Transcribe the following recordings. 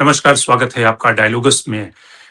नमस्कार, स्वागत है आपका डायलॉगस में।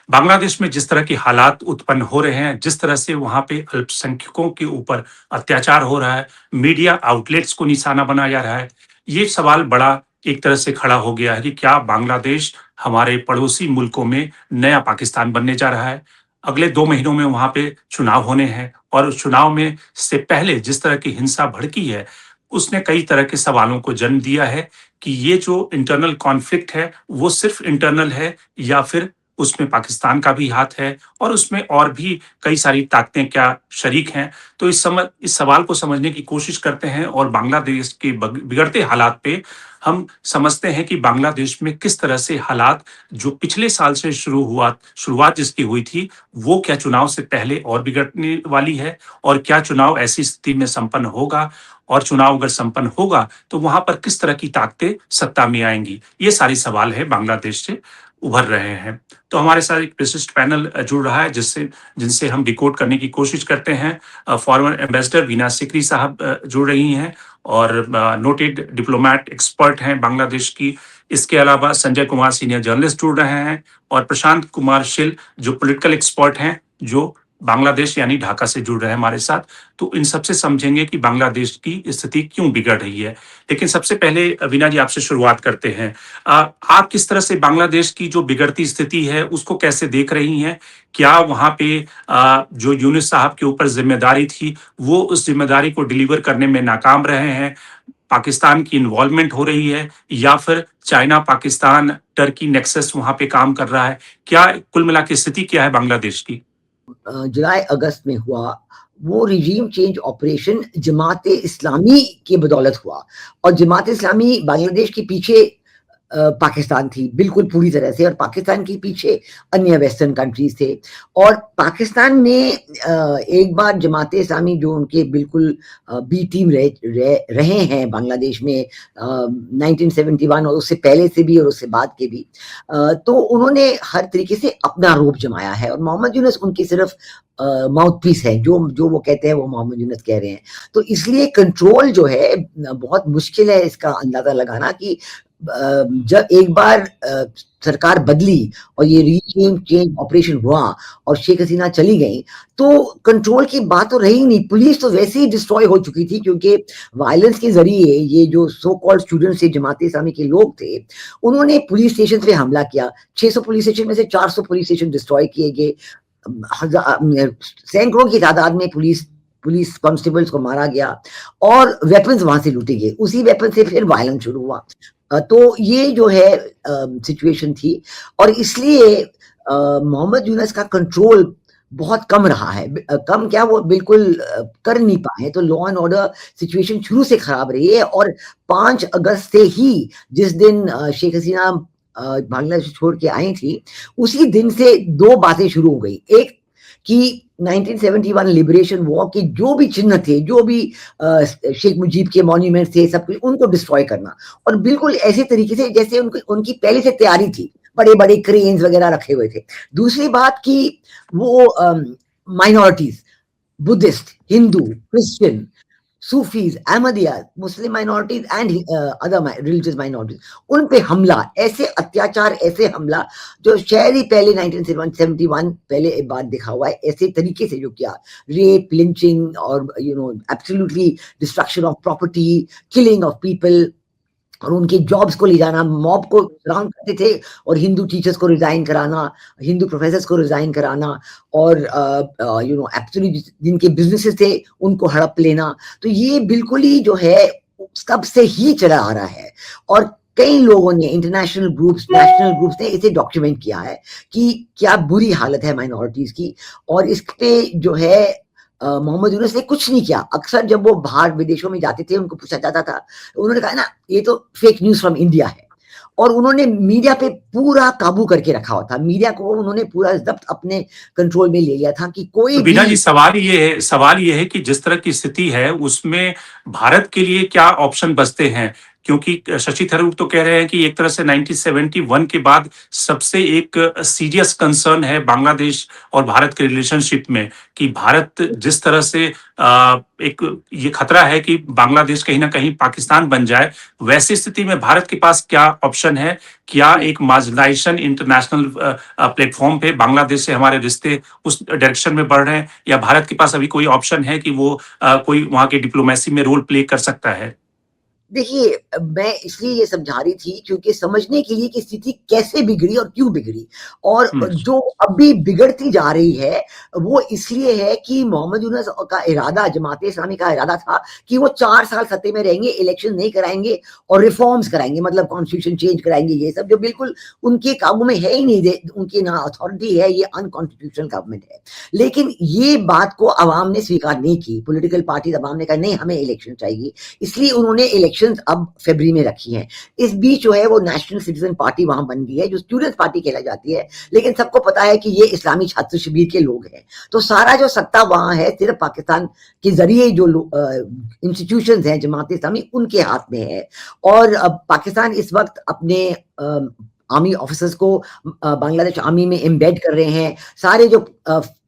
बांग्लादेश में जिस तरह के हालात उत्पन्न हो रहे हैं, जिस तरह से वहाँ पे अल्पसंख्यकों के ऊपर अत्याचार हो रहा है, मीडिया आउटलेट्स को निशाना बनाया जा रहा है, ये सवाल बड़ा एक तरह से खड़ा हो गया है कि क्या बांग्लादेश हमारे पड़ोसी मुल्कों में नया पाकिस्तान बनने जा रहा है? अगले 2 महीनों में वहाँ पे चुनाव होने हैं और उस चुनाव में से पहले जिस तरह की हिंसा भड़की है, उसने कई तरह के सवालों को जन्म दिया है कि ये जो इंटरनल कॉन्फ्लिक्ट है, वो सिर्फ़ इंटरनल है या फिर उसमें पाकिस्तान का भी हाथ है और उसमें और भी कई सारी ताकतें क्या शरीक हैं। तो इस सवाल को समझने की कोशिश करते हैं और बांग्लादेश के बिगड़ते हालात पे हम समझते हैं कि बांग्लादेश में किस तरह से हालात जो पिछले साल से शुरुआत जिसकी हुई थी, वो क्या चुनाव से पहले और बिगड़ने वाली है और क्या चुनाव ऐसी स्थिति में संपन्न होगा और चुनाव अगर संपन्न होगा, तो वहाँ पर किस तरह की ताकतें सत्ता में आएँगी? ये सारे सवाल हैं बांग्लादेश से उभर रहे हैं। तो हमारे साथ एक विशिष्ट पैनल जुड़ रहा है जिनसे हम डिकोड करने की कोशिश करते हैं। फॉरेन एम्बेसडर वीना सिकरी साहब जुड़ रही हैं और नोटेड डिप्लोमैट एक्सपर्ट हैं बांग्लादेश की। इसके अलावा संजय कुमार सीनियर जर्नलिस्ट जुड़ रहे हैं और प्रशांत कुमार शिल जो पॉलिटिकल एक्सपर्ट हैं, जो बांग्लादेश यानी ढाका से जुड़ रहे हैं हमारे साथ। तो इन सबसे समझेंगे कि बांग्लादेश की स्थिति क्यों बिगड़ रही है। लेकिन सबसे पहले वीना जी आपसे शुरुआत करते हैं। आप किस तरह से बांग्लादेश की जो बिगड़ती स्थिति है उसको कैसे देख रही हैं? क्या वहाँ पे जो यूनुस साहब के ऊपर ज़िम्मेदारी थी, वो उस ज़िम्मेदारी को डिलीवर करने में नाकाम रहे हैं? पाकिस्तान की इन्वॉल्वमेंट हो रही है या फिर चाइना, पाकिस्तान, टर्की नेक्सस वहाँ पे काम कर रहा है? क्या कुल मिला के स्थिति क्या है बांग्लादेश की? जुलाई अगस्त में हुआ वो regime change operation Jamaat Islami की बदौलत हुआ और जमात इस्लामी बांग्लादेश के पीछे पाकिस्तान थी बिल्कुल पूरी तरह से और पाकिस्तान के पीछे अन्य वेस्टर्न कंट्रीज थे और पाकिस्तान में एक बार जमात इस्लामी जो उनके बिल्कुल बी टीम रहे हैं बांग्लादेश में 1971 और उससे पहले से भी और उससे बाद के भी तो उन्होंने हर तरीके से अपना रूप जमाया है और मोहम्मद यूनुस उनकी सिर्फ माउथ पीस है जो जो वो कहते हैं वो मोहम्मद यूनुस कह रहे हैं तो इसलिए कंट्रोल जो है बहुत मुश्किल है इसका अंदाजा लगाना कि जब एक बार सरकार बदली और ये रीजीम चेंज ऑपरेशन हुआ और शेख हसीना चली गई तो कंट्रोल की बात तो रही नहीं पुलिस तो वैसे ही डिस्ट्रॉय हो चुकी थी क्योंकि वायलेंस के जरिए ये जो सो कॉल्ड स्टूडेंट्स थे जमात इस्लामी के लोग थे उन्होंने पुलिस स्टेशन पे हमला किया 600 पुलिस स्टेशन में से 400 पुलिस स्टेशन डिस्ट्रॉय किए गए सैकड़ों की तादाद में पुलिस कांस्टेबल्स को मारा गया और वेपन्स वहां से लूटे गए उसी वेपन से फिर वायलेंस शुरू हुआ तो ये जो है सिचुएशन थी और इसलिए मोहम्मद यूनुस का कंट्रोल बहुत कम रहा है कम क्या वो बिल्कुल कर नहीं पाए तो लॉ एंड ऑर्डर सिचुएशन शुरू से खराब रही है और 5 अगस्त से ही जिस दिन शेख हसीना बांग्लादेश छोड़ के आई थी उसी दिन से 2 बातें शुरू हो गई एक कि 1971 लिबरेशन वॉर के जो भी चिन्ह थे जो भी शेख मुजीब के मॉन्यूमेंट्स थे सब कुछ उनको डिस्ट्रॉय करना और बिल्कुल ऐसे तरीके से जैसे उनकी पहले से तैयारी थी बड़े बड़े क्रेन्स वगैरह रखे हुए थे दूसरी बात कि वो minorities Buddhist Hindu Christian Sufis Ahmadiyya Muslim minorities and other religious minorities उन पे हमला ऐसे अत्याचार ऐसे हमला जो शायद ही पहले 1971 पहले एक बार दिखा हुआ है ऐसे तरीके से जो किया रेप लिंचिंग और absolutely destruction of property killing of people और उनके जॉब्स को ले जाना मॉब को राउंड करते थे और हिंदू टीचर्स को रिजाइन कराना हिंदू प्रोफेसर्स को रिजाइन कराना और एब्सोल्युटली जिनके बिजनेसेस थे उनको हड़प लेना तो ये बिल्कुल ही जो है कब से ही चला आ रहा है और कई लोगों ने इंटरनेशनल ग्रुप्स नेशनल ग्रुप्स ने इसे डॉक्यूमेंट किया है कि क्या बुरी हालत है माइनॉरिटीज की और इस पे जो है मोहम्मद यूनुस ने कुछ नहीं किया अक्सर जब वो बाहर विदेशों में जाते थे उनको पूछा जाता था उन्होंने कहा ना ये तो फेक न्यूज फ्रॉम इंडिया है और उन्होंने मीडिया पे पूरा काबू करके रखा हुआ था मीडिया को उन्होंने पूरा जब्त अपने कंट्रोल में ले लिया था कि कोई तो बीना जी सवाल ये है कि जिस तरह की स्थिति है उसमें भारत के लिए क्या ऑप्शन बचते हैं क्योंकि शशि थरूर तो कह रहे हैं कि एक तरह से 1971 के बाद सबसे एक सीरियस कंसर्न है बांग्लादेश और भारत के रिलेशनशिप में, कि भारत जिस तरह से एक ये खतरा है कि बांग्लादेश कहीं ना कहीं पाकिस्तान बन जाए, वैसी स्थिति में भारत के पास क्या ऑप्शन है? क्या एक मार्जिनाइजेशन इंटरनेशनल प्लेटफॉर्म पे बांग्लादेश से हमारे रिश्ते उस डायरेक्शन में बढ़ रहे हैं, या भारत के पास अभी कोई ऑप्शन है कि वो कोई वहां की डिप्लोमेसी में रोल प्ले कर सकता है? देखिए, मैं इसलिए ये समझा रही थी क्योंकि समझने के लिए कि स्थिति कैसे बिगड़ी और क्यों बिगड़ी, और हम्म। जो अभी बिगड़ती जा रही है, वो इसलिए है कि मोहम्मद यूनस का इरादा, जमात इस्लामी का इरादा था कि वो 4 साल सत्ते में रहेंगे, इलेक्शन नहीं कराएँगे और रिफॉर्म्स कराएँगे, मतलब कॉन्स्टिट्यूशन चेंज कराएँगे, ये सब जो बिल्कुल उनके काबू में है ही नहीं, उनकी ना अथॉरिटी है, ये अनकॉन्स्टिट्यूशनल गवर्नमेंट है। लेकिन ये बात को अवाम ने स्वीकार नहीं की, पॉलिटिकल पार्टीज़ अवाम ने कहा नहीं, हमें इलेक्शन चाहिए, इसलिए उन्होंने इलेक्शंस अब फरवरी में रखी हैं। इस बीच जो है वो नेशनल सिटीजन पार्टी वहां बन गई है, जो स्टूडेंट्स पार्टी कहलाई जाती है, लेकिन सबको पता है कि ये इस्लामी छात्र शिविर के लोग हैं। तो सारा जो सत्ता वहां है सिर्फ पाकिस्तान के जरिए जो इंस्टीट्यूशंस हैं जमात इस्लामी, उनके हाथ में है। और अब पाकिस्तान इस वक्त अपने आर्मी ऑफिसर्स को बांग्लादेश आर्मी में एम्बेड कर रहे हैं। सारे जो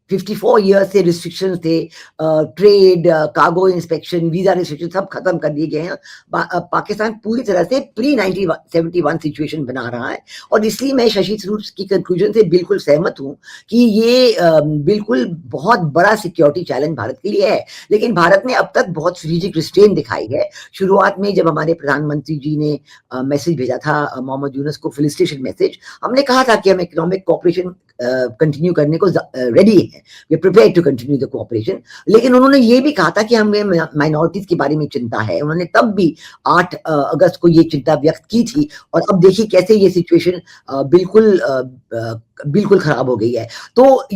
54 ईयर्स से रिस्ट्रिक्शंस थे, trade, cargo inspection, visa restriction सब खत्म कर दिए गए हैं। पाकिस्तान पूरी तरह से प्री 1971 सिचुएशन बना रहा है, और इसलिए मैं शशि थरूर की कंक्लूजन से बिल्कुल सहमत हूं कि ये बिल्कुल बहुत बड़ा सिक्योरिटी चैलेंज भारत के लिए है। लेकिन भारत ने अब तक बहुत स्ट्रेटेजिक रिस्ट्रेन दिखाई है। शुरुआत में जब हमारे प्रधानमंत्री जी ने मैसेज भेजा था मोहम्मद यूनस को, फेलिसिटेशन मैसेज, हमने कहा था कि हम इकोनॉमिक कोऑपरेशन कंटिन्यू करने को रेडी है, we prepare to continue the cooperation. लेकिन उन्होंने ये भी कहा था कि हमें माइनॉरिटीज के बारे में चिंता है। उन्होंने तब भी 8 अगस्त को ये चिंता व्यक्त की थी, और अब देखिए कैसे ये सिचुएशन बिल्कुल खराब हो गई है। तो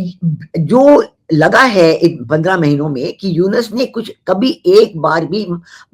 जो लगा है इन 15 महीनों में कि यूनस ने कुछ कभी एक बार भी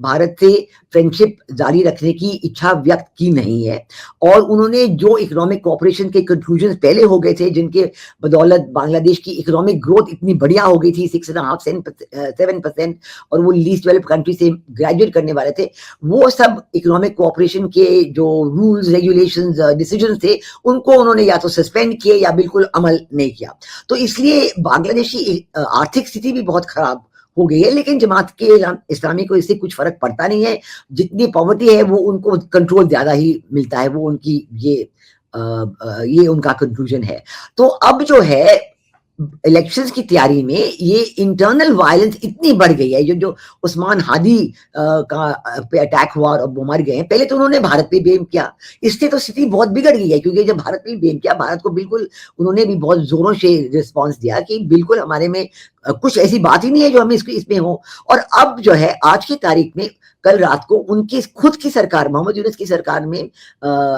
भारत से फ्रेंडशिप जारी रखने की इच्छा व्यक्त की नहीं है, और उन्होंने जो इकोनॉमिक कोऑपरेशन के कंक्लूजन पहले हो गए थे, जिनके बदौलत बांग्लादेश की इकोनॉमिक ग्रोथ इतनी बढ़िया हो गई थी, 6.5-7%, और वो लीस्ट डेवलप्ड कंट्री से ग्रेजुएट करने वाले थे, वो सब इकोनॉमिक कोऑपरेशन के जो रूल्स, रेगुलेशंस, डिसीजन थे, उनको उन्होंने या तो सस्पेंड किए या बिल्कुल अमल नहीं किया। तो इसलिए बांग्लादेश की आर्थिक स्थिति भी बहुत खराब हो गई है। लेकिन जमात के इस्लामी को इससे कुछ फर्क पड़ता नहीं है। जितनी पॉवर्टी है वो उनको कंट्रोल ज्यादा ही मिलता है, वो उनकी ये उनका कंक्लूजन है। तो अब जो है इलेक्शंस की तैयारी में ये इंटरनल वायलेंस इतनी बढ़ गई है, जो उस्मान हादी का पे अटैक हुआ और अब वो मर गए हैं, पहले तो उन्होंने भारत पे ब्लेम किया, इससे तो स्थिति बहुत बिगड़ गई है, क्योंकि जब भारत पे ब्लेम किया, भारत को बिल्कुल उन्होंने भी बहुत जोरों से रिस्पॉन्स दिया कि बिल्कुल हमारे में कुछ ऐसी बात ही नहीं है जो हमें इसमें हो। और अब जो है आज की तारीख में, कल रात को उनकी खुद की सरकार, मोहम्मद यूनस की सरकार में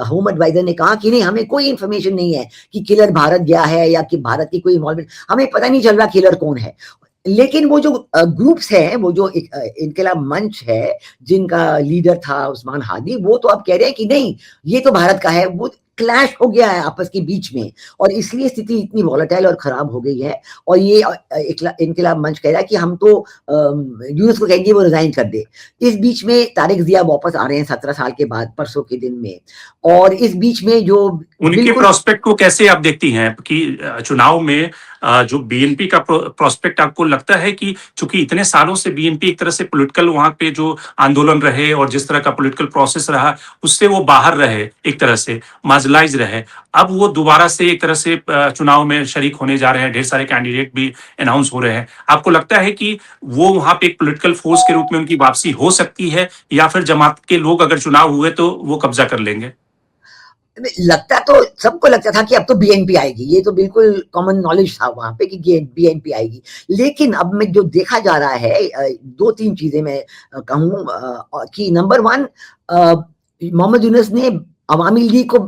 होम एडवाइजर ने कहा कि नहीं, हमें कोई इंफॉर्मेशन नहीं है कि किलर भारत गया है या कि भारत की कोई इन्वॉल्वमेंट, हमें पता नहीं चल रहा किलर कौन है। लेकिन वो जो ग्रुप्स हैं, वो जो इनकलाब मंच है जिनका लीडर था उस्मान हादी, वो तो अब कह रहे हैं कि नहीं, ये तो भारत का है। वो क्लैश हो गया है आपस के बीच में, और इसलिए स्थिति इतनी वॉलेटाइल और खराब हो गई है। और ये इनकलाब मंच कह रहा है कि हम तो यूनस को कहेंगे वो रिजाइन कर दे। इस बीच में तारिक जिया वापस आ रहे हैं 17 साल के बाद, परसों के दिन में। और इस बीच में जो उनके प्रोस्पेक्ट को कैसे आप देखती हैं कि चुनाव में जो बीएनपी का प्रोस्पेक्ट, आपको लगता है कि चूंकि इतने सालों से बीएनपी एक तरह से पॉलिटिकल वहां पे जो आंदोलन रहे और जिस तरह का पॉलिटिकल प्रोसेस रहा, उससे वो बाहर रहे, एक तरह से मार्जिनलाइज रहे, अब वो दोबारा से एक तरह से चुनाव में शरीक होने जा रहे हैं, ढेर सारे कैंडिडेट भी अनाउंस हो रहे हैं, आपको लगता है कि वो वहां पे एक पॉलिटिकल फोर्स के रूप में उनकी वापसी हो सकती है, या फिर जमात के लोग अगर चुनाव हुए तो वो कब्जा कर लेंगे? लगता तो सबको लगता था कि अब तो बीएनपी आएगी, ये तो बिल्कुल कॉमन नॉलेज था वहां पे कि बीएनपी आएगी। लेकिन अब में जो देखा जा रहा है, 2-3 चीजें मैं कहूँ कि नंबर 1, मोहम्मद यूनस ने अवामी लीग को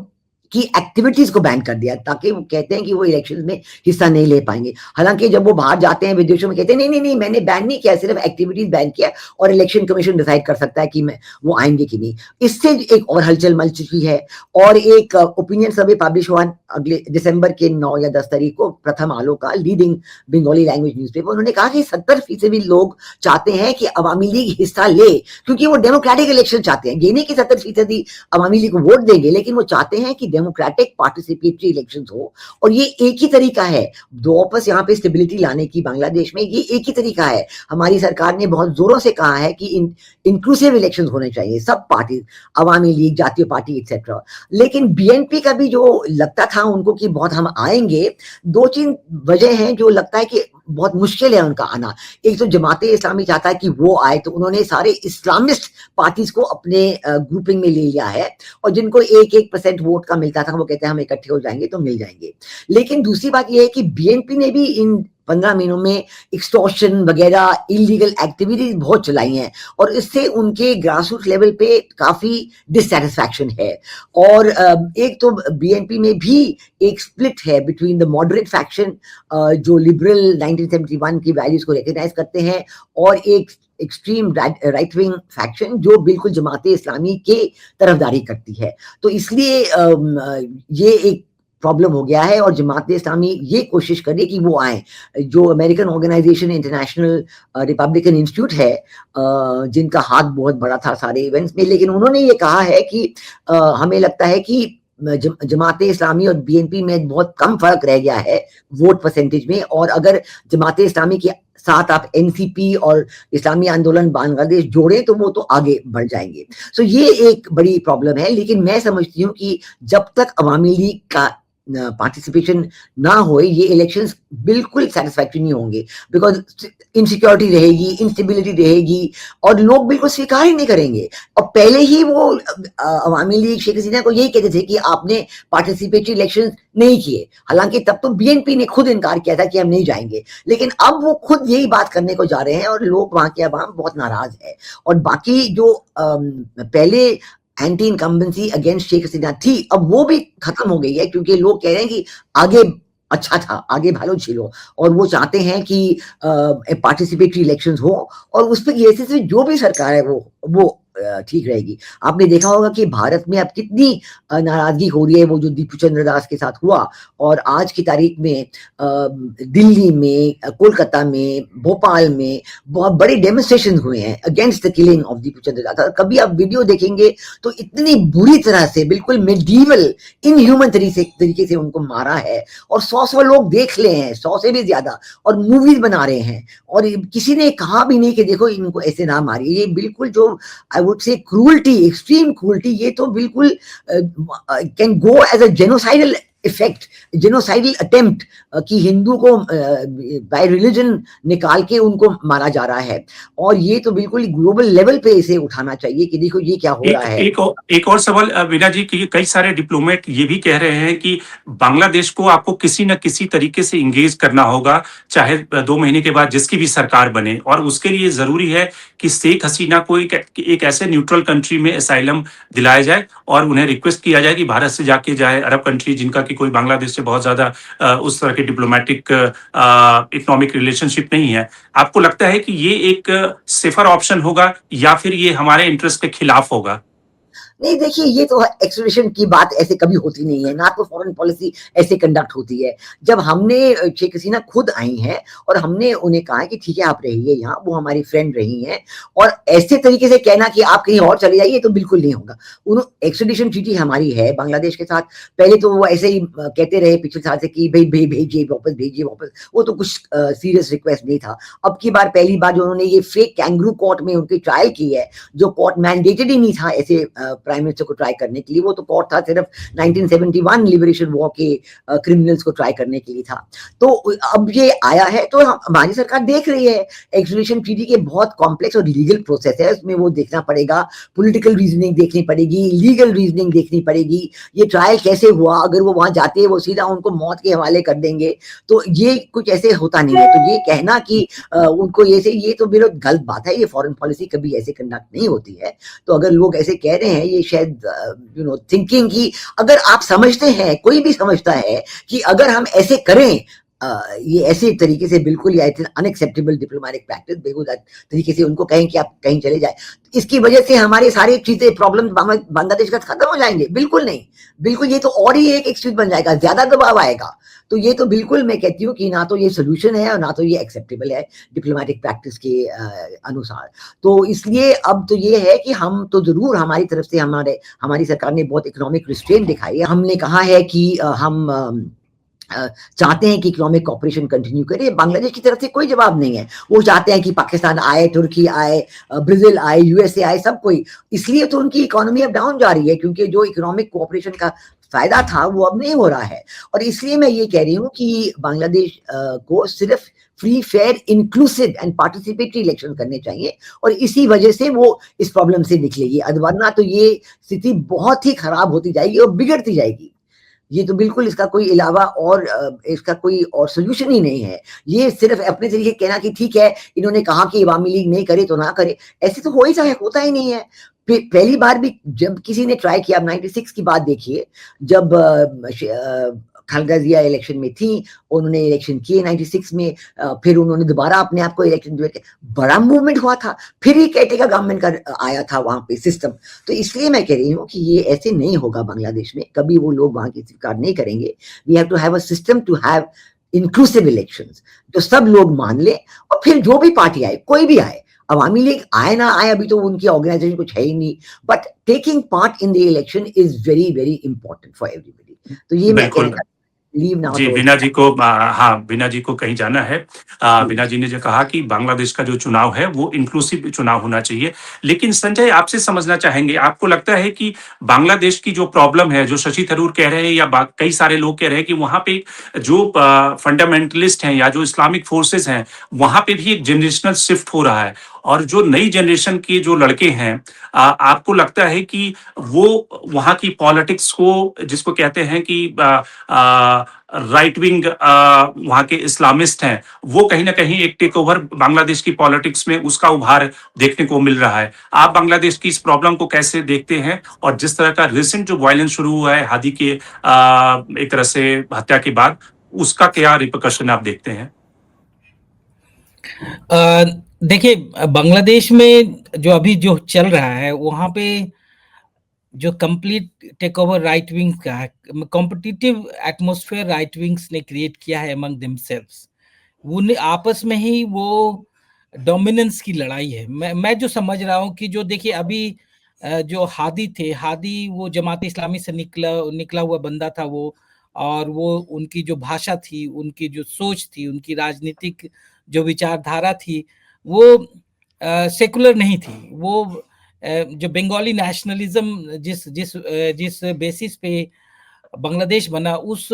की एक्टिविटीज को बैन कर दिया, ताकि वो कहते हैं कि वो इलेक्शंस में हिस्सा नहीं ले पाएंगे। हालांकि जब वो बाहर जाते हैं विदेशों में, कहते हैं नहीं नहीं नहीं, मैंने बैन नहीं किया, सिर्फ एक्टिविटीज बैन किया, और इलेक्शन कमीशन डिसाइड कर सकता है कि मैं वो आएंगे कि नहीं। इससे एक और हलचल मच चुकी है। और एक ओपिनियन सर्वे पब्लिश हुआ अगले दिसंबर के 9 या 10 तारीख को, प्रथम आलो का लीडिंग बंगाली लैंग्वेज न्यूज़पेपर। उन्होंने कहा कि 70% लोग चाहते हैं कि अवामी लीग हिस्सा ले, क्योंकि वो डेमोक्रेटिक इलेक्शन चाहते हैं। ये नहीं कि 70% अवामी लीग को वोट देंगे, लेकिन वो चाहते हैं कि डेमोक्रेटिक पार्टिसिपेटरी इलेक्शन हो। और ये एक ही तरीका है वापस यहाँ पे स्टेबिलिटी लाने की बांग्लादेश में, ये एक ही तरीका है। हमारी सरकार ने बहुत जोरों से कहा है कि इंक्लूसिव इलेक्शन होने चाहिए, सब पार्टी, अवामी लीग, जातीय पार्टी एक्सेट्रा। लेकिन बीएनपी का भी जो लगता था उनको कि बहुत हम आएंगे, 2-3 वजह हैं जो लगता है कि बहुत मुश्किल है उनका आना। एक तो जमाते इस्लामी चाहता है कि वो आए, तो उन्होंने सारे इस्लामिस्ट पार्टीज को अपने ग्रुपिंग में ले लिया है, और जिनको 1% वोट का मिलता था वो कहते हैं हम इकट्ठे हो जाएंगे तो मिल जाएंगे। लेकिन दूसरी बात यह है कि बीएनपी ने भी इन 15 महीनों में एक्सटॉर्शन वगैरह इलीगल एक्टिविटीज बहुत चलाई हैं, और इससे उनके ग्रासरूट लेवल पे काफी डिससैटिस्फैक्शन है। और एक तो बीएनपी में भी एक स्प्लिट है बिटवीन द मॉडरेट फैक्शन, जो लिबरल 1971 की वैल्यूज को रिकॉग्नाइज करते हैं, और एक एक्सट्रीम राइट विंग फैक्शन जो बिल्कुल जमाते इस्लामी के तरफदारी करती है। तो इसलिए ये एक प्रॉब्लम हो गया है, और जमात इस्लामी ये कोशिश कर रही है कि वो आए। जो American organization International Republican Institute है, जिनका हाथ बहुत बड़ा था सारे इवेंट्स में, लेकिन उन्होंने ये कहा है कि हमें लगता है कि जमात इस्लामी और बीएनपी में बहुत कम फर्क रह गया है वोट परसेंटेज में, और अगर जमात इस्लामी के साथ आप एनसीपी और इस्लामी आंदोलन बांग्लादेश जोड़े तो वो तो आगे बढ़ जाएंगे। सो ये एक बड़ी प्रॉब्लम है। लेकिन मैं समझती हूँ कि जब तक अवामी लीग का पार्टिसिपेशन ना हो, ये इलेक्शंस बिल्कुल सेटिस्फैक्टरी नहीं होंगे, बिकॉज इनसिक्योरिटी रहेगी, इंस्टेबिलिटी रहेगी, और लोग बिल्कुल स्वीकार ही नहीं करेंगे। और पहले ही वो अवामी लीग शेख हसीना को यही कहते थे कि आपने पार्टिसिपेटरी इलेक्शन नहीं किए, हालांकि तब तो बीएनपी ने खुद इनकार किया था कि हम नहीं जाएंगे। लेकिन अब वो खुद यही बात करने को जा रहे हैं, और लोग, वहां के अवाम बहुत नाराज है। और बाकी जो पहले anti incumbency against Sheikh Hasina थी, अब वो भी खत्म हो गई है, क्योंकि लोग कह रहे हैं कि आगे अच्छा था, आगे भालो झीलो, और वो चाहते हैं कि पार्टिसिपेटरी इलेक्शंस हो, और उस पर बेसिस से जो भी सरकार है वो ठीक रहेगी। आपने देखा होगा कि भारत में अब कितनी नाराजगी हो रही है, वो जो दीपू चंद्र दास के साथ हुआ, और आज की तारीख में दिल्ली में, कोलकाता में, भोपाल में बहुत बड़े डेमोन्स्ट्रेशन हुए हैं against the killing of Dipu Chandra Das. कभी आप वीडियो देखेंगे तो इतनी बुरी तरह से, बिल्कुल मेडिवल इनह्यूमन तरीके से उनको मारा है, और 100 लोग देख ले हैं, 100 से भी ज्यादा, और मूवीज बना रहे हैं, और किसी ने कहा भी नहीं कि देखो इनको ऐसे ना मारिए। ये बिल्कुल जो I would say cruelty, extreme cruelty, ये तो बिल्कुल can go as a genocidal effect, genocidal attempt, कि हिंदू को बाय रिलीजन निकाल के उनको मारा जा रहा है। और ये तो बिल्कुल ग्लोबल लेवल पे इसे उठाना चाहिए कि देखो ये क्या हो रहा है। एक और सवाल वीना जी, कि कई सारे डिप्लोमेट ये भी कह रहे हैं कि बांग्लादेश को आपको किसी न किसी तरीके से इंगेज करना होगा, चाहे 2 महीने के बाद जिसकी भी सरकार बने, और उसके लिए जरूरी है कि शेख हसीना को एक ऐसे न्यूट्रल कंट्री में असाइलम दिलाया जाए, और उन्हें रिक्वेस्ट किया जाए कि भारत से जाके जाए, अरब कंट्री जिनका कि कोई बांग्लादेश से बहुत ज्यादा उस तरह के डिप्लोमेटिक इकोनॉमिक रिलेशनशिप नहीं है। आपको लगता है कि ये एक सेफर ऑप्शन होगा, या फिर ये हमारे इंटरेस्ट के खिलाफ होगा? नहीं, देखिए, ये तो एक्सट्रेडिशन की बात ऐसे कभी होती नहीं है, ना तो फॉरेन पॉलिसी ऐसे कंडक्ट होती है। जब हमने शेख हसीना खुद आई हैं और हमने उन्हें कहा कि ठीक है आप रहिए यहाँ, वो हमारी फ्रेंड रही हैं, और ऐसे तरीके से कहना कि आप कहीं और चले जाइए तो बिल्कुल नहीं होगा। एक्सट्रेडिशन ट्रीटी हमारी है बांग्लादेश के साथ। पहले तो वो ऐसे ही कहते रहे पिछले साल से कि भाई भेजिए वापस, भेजिए वापस, वो तो कुछ सीरियस रिक्वेस्ट नहीं था। अब की बार, पहली बार जो उन्होंने ये फेक कैंगरू कोर्ट में उनकी ट्रायल की है, जो कोर्ट मैंडेटेड ही नहीं था ऐसे प्राइम मिनिस्टर को ट्राई करने के लिए, वो तो कोर्ट था सिर्फ 1971 लिबरेशन वॉर के क्रिमिनल्स को ट्राई करने के लिए था। तो अब ये आया है, तो हमारी सरकार देख रही है। एक्सट्रेडिशन ट्रीटी के बहुत कॉम्प्लेक्स और लीगल प्रोसेस है, उसमें वो देखना पड़ेगा, पॉलिटिकल रीजनिंग देखनी पड़ेगी, लीगल रीजनिंग देखनी पड़ेगी, ये ट्रायल कैसे हुआ, अगर वो वहां जाते हैं वो सीधा उनको मौत के हवाले कर देंगे, तो ये कुछ ऐसे होता नहीं है। तो ये कहना कि उनको ये तो बिल्कुल गलत बात है, ये फॉरेन पॉलिसी कभी ऐसे कंडक्ट नहीं होती है। तो अगर लोग ऐसे कह रहे हैं, ये शायद थिंकिंग की, अगर आप समझते हैं, कोई भी समझता है कि अगर हम ऐसे करें, ये ऐसे तरीके से बिल्कुल ही अनएक्सेप्टेबल डिप्लोमेटिक प्रैक्टिस, बिल्कुल तरीके से उनको कहें कि आप कहीं चले जाए, इसकी वजह से हमारी सारी चीजें प्रॉब्लम बांग्लादेश का खत्म हो जाएंगे, बिल्कुल नहीं, बिल्कुल, ये तो और ही एक एक्सक्यूज बन जाएगा, ज्यादा दबाव आएगा। तो ये तो बिल्कुल मैं कहती हूँ कि ना तो ये सोल्यूशन है और ना तो ये एक्सेप्टेबल है डिप्लोमेटिक प्रैक्टिस के अनुसार। तो इसलिए अब तो ये है कि हम तो जरूर हमारी तरफ से, हमारी सरकार ने बहुत इकोनॉमिक रिस्ट्रेंट दिखाई है। हमने कहा है कि हम चाहते हैं कि इकोनॉमिक कॉपरेशन कंटिन्यू करे। बांग्लादेश की तरफ से कोई जवाब नहीं है, वो चाहते हैं कि पाकिस्तान आए, तुर्की आए, ब्राजील आए, यूएसए आए, सब कोई। इसलिए तो उनकी इकोनॉमी अब डाउन जा रही है, क्योंकि जो इकोनॉमिक कोऑपरेशन का फायदा था वो अब नहीं हो रहा है। और इसलिए मैं ये कह रही हूँ कि बांग्लादेश को सिर्फ free, fair, inclusive and participatory election करने चाहिए, और इसी वजह से वो इस प्रॉब्लम से निकलेगी। वरना तो ये स्थिति बहुत ही खराब होती जाएगी और बिगड़ती जाएगी। ये तो बिल्कुल इसका कोई अलावा और इसका कोई और सोल्यूशन ही नहीं है। ये सिर्फ अपने तरीके कहना कि ठीक है, इन्होंने कहा कि अवामी लीग नहीं करे तो ना करे, ऐसे तो हो ही जाए, होता ही नहीं है। पहली बार भी जब किसी ने ट्राई किया, 96 की बात देखिए, जब खालेदा जिया इलेक्शन में थी, उन्होंने इलेक्शन किए 96 में, फिर उन्होंने दोबारा अपने आप को इलेक्शन दिए, बड़ा मूवमेंट हुआ था, फिर ही कैटेगा गवर्नमेंट का आया था वहां पे सिस्टम। तो इसलिए मैं कह रही हूँ कि ये ऐसे नहीं होगा बांग्लादेश में, कभी वो लोग वहां की स्वीकार नहीं करेंगे। We have to have a system to have inclusive elections, जो सब लोग मान ले, और फिर जो भी पार्टी आए, कोई भी आए, अवामी लीग आए ना आए, अभी तो उनकी ऑर्गेनाइजेशन कुछ है ही नहीं, but taking part in the election is very very important for everybody. तो ये मैं बिल्कुल। कहना लीव नाउ जी, तो। वीना जी को हाँ, वीना जी को कहीं जाना है। वीना जी ने जो कहा कि बांग्लादेश का जो चुनाव है वो इंक्लूसिव चुनाव होना चाहिए। लेकिन संजय, आपसे समझना चाहेंगे, आपको लगता है कि बांग्लादेश की जो प्रॉब्लम है, जो शशि थरूर कह रहे हैं या कई सारे लोग कह रहे हैं कि वहां पे जो फंडामेंटलिस्ट हैं या जो इस्लामिक फोर्सेस हैं, वहां पे भी एक जनरेशनल शिफ्ट हो रहा है, और जो नई जनरेशन के जो लड़के हैं, आपको लगता है कि वो वहां की पॉलिटिक्स को, जिसको कहते हैं कि राइट विंग वहां के इस्लामिस्ट हैं, वो कहीं ना कहीं एक टेक ओवर बांग्लादेश की पॉलिटिक्स में उसका उभार देखने को मिल रहा है। आप बांग्लादेश की इस प्रॉब्लम को कैसे देखते हैं, और जिस तरह का रिसेंट जो वायलेंस शुरू हुआ है हादी के एक तरह से हत्या के बाद, उसका क्या रिpercussion आप देखते हैं? देखिए, बांग्लादेश में जो अभी जो चल रहा है, वहाँ पे जो complete take over right wings का है, कॉम्पिटिटिव एटमॉस्फेयर राइट विंग्स ने क्रिएट किया है अमंग देमसेल्व्स। उन्हें आपस में ही वो डोमिनेंस की लड़ाई है। मैं जो समझ रहा हूँ कि जो देखिए अभी जो हादी थे, हादी वो जमात इस्लामी से निकला हुआ बंदा था वो, और वो उनकी जो भाषा थी, उनकी जो सोच थी, उनकी राजनीतिक जो विचारधारा थी, वो सेकुलर नहीं थी। वो जो बंगाली नेशनलिज्म जिस बेसिस पे बांग्लादेश बना, उस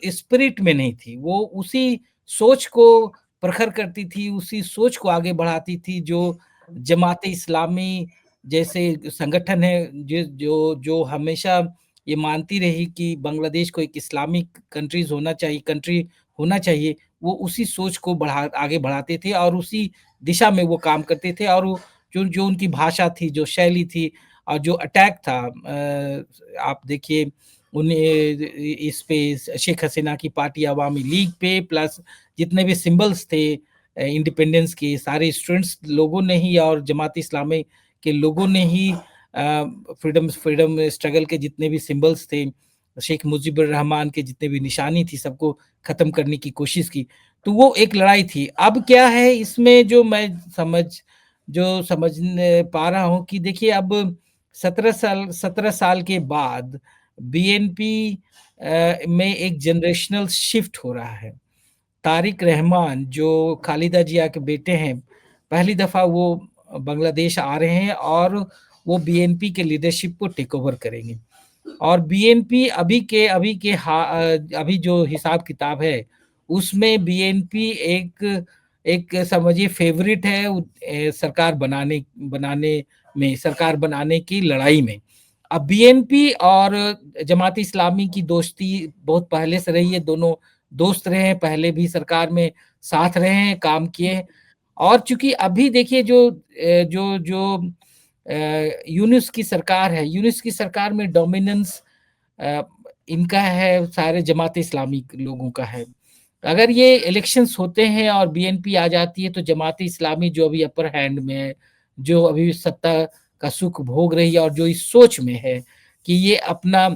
स्पिरिट में नहीं थी। वो उसी सोच को प्रखर करती थी, उसी सोच को आगे बढ़ाती थी जो जमात इस्लामी जैसे संगठन है, जो हमेशा ये मानती रही कि बांग्लादेश को एक इस्लामिक कंट्री होना चाहिए। वो उसी सोच को आगे बढ़ाते थे और उसी दिशा में वो काम करते थे। और जो जो उनकी भाषा थी, जो शैली थी, और जो अटैक था, आप देखिए उन्हें इस पे शेख हसीना की पार्टी अवामी लीग पे, प्लस जितने भी सिंबल्स थे इंडिपेंडेंस के, सारे स्टूडेंट्स लोगों ने ही और जमात इस्लामी के लोगों ने ही फ्रीडम स्ट्रगल के जितने भी सिंबल्स थे, शेख मुजीबुर रहमान के जितने भी निशानी थी, सबको खत्म करने की कोशिश की। तो वो एक लड़ाई थी। अब क्या है इसमें जो मैं समझ पा रहा हूँ कि देखिए अब 17 साल के बाद बीएनपी में एक जनरेशनल शिफ्ट हो रहा है। तारिक रहमान जो खालिदा जिया के बेटे हैं, पहली दफा वो बांग्लादेश आ रहे हैं और वो बीएनपी के लीडरशिप को टेक ओवर करेंगे। और बीएनपी अभी जो हिसाब किताब है, उसमें बीएनपी एक समझिए फेवरेट है सरकार बनाने की लड़ाई में। अब बीएनपी और जमात इस्लामी की दोस्ती बहुत पहले से रही है, दोनों दोस्त रहे हैं, पहले भी सरकार में साथ रहे हैं, काम किए हैं। और चूंकि अभी देखिए जो यूनुस की सरकार है, यूनुस की सरकार में डोमिनेंस इनका है, सारे जमात इस्लामी लोगों का है। अगर ये इलेक्शंस होते हैं और बीएनपी आ जाती है तो जमात इस्लामी जो अभी अपर हैंड में है, जो अभी सत्ता का सुख भोग रही है और जो इस सोच में है कि ये अपना